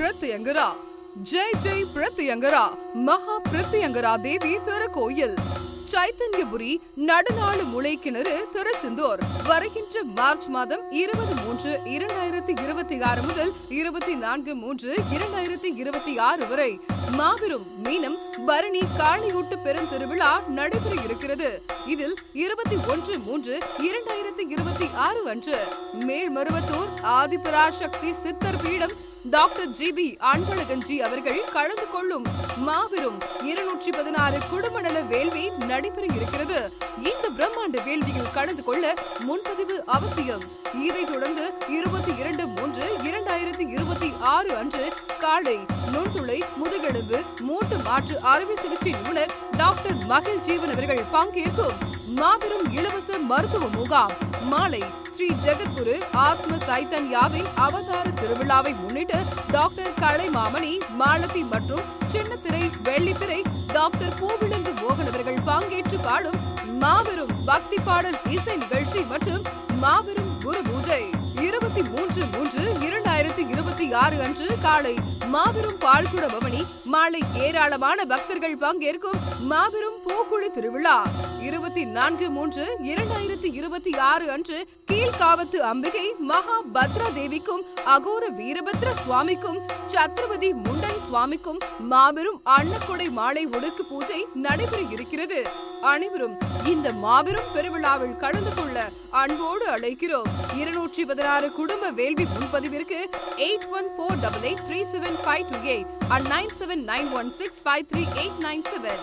பிரத்யங்கரா. ஜெய் ஜெய் பிரத்யங்கரா. மகா பிரத்யங்கரா தேவி திருக்கோயில், சைத்தன்யபுரி நடுநாளு முளைக்கிணறு, திருச்செந்தூர். வருகின்ற மார்ச் மாதம் 23/2026 முதல் 24/3/2026 வரை மாபெரும் மீனம் பரணி காளியூட்டு பெருந்திருவிழா நடைபெற இருக்கிறது. இதில் 21/3/2026 அன்று மேல்மருவத்தூர் ஆதிபராசக்தி சித்தர் பீடம் டாக்டர் ஜி.பி. அன்பழகன்ஜி அவர்கள் கலந்து கொள்ளும் மாபெரும் 216 குடும்பநல வேள்வி நடைபெற இருக்கிறது. இந்த பிரம்மாண்ட வேள்வியில் கலந்து கொள்ள முன்பதிவு அவசியம். இதைத் தொடர்ந்து 22/3/2026 அன்று காலை நுண்துளை முதுகெலும்பு மூட்டு மாற்று அறுவை சிகிச்சை நிபுணர் டாக்டர் மகிழ் ஜீவன் அவர்கள் பங்கேற்கும் மாபெரும் இலவச மருத்துவ முகாம். மாலை ஸ்ரீ ஜெகத்குரு ஆத்ம சைத்தன்யாவின் அவதார திருவிழாவை முன்னிட்டு டாக்டர் கலைமாமணி, மாலதி மற்றும் சின்னத்திரை, வெள்ளித்திரை டாக்டர் பூவிலங்கு மோகன் அவர்கள் பங்கேற்று பாடும் மாபெரும் பக்தி பாடல் இசை நிகழ்ச்சி மற்றும் மாபெரும் குரு பூஜை. 23/3/2026 அன்று காலை மாபெரும் பால்குட பவனி, மாலை ஏராளமான பக்தர்கள் பங்கேற்கும் மாபெரும் பூக்குழி திருவிழா. 24/3/2026 அன்று கீழ்காவத்து அம்பிகை மகா பத்ரா தேவிக்கும் அகோர வீரபத்ர சுவாமிக்கும் சத்ரபதி முண்டன் சுவாமிக்கும் மாபெரும் அன்னக்கொடை மாலை ஒடுக்கு பூஜை நடைபெற இருக்கிறது. அனைவரும் இந்த மாபெரும் பெருவிழாவில் கலந்து கொள்ள அன்போடு அழைக்கிறோம். 216 குடும்ப வேள்வி முன்பதிவிற்கு 8148837528 and 9791653897.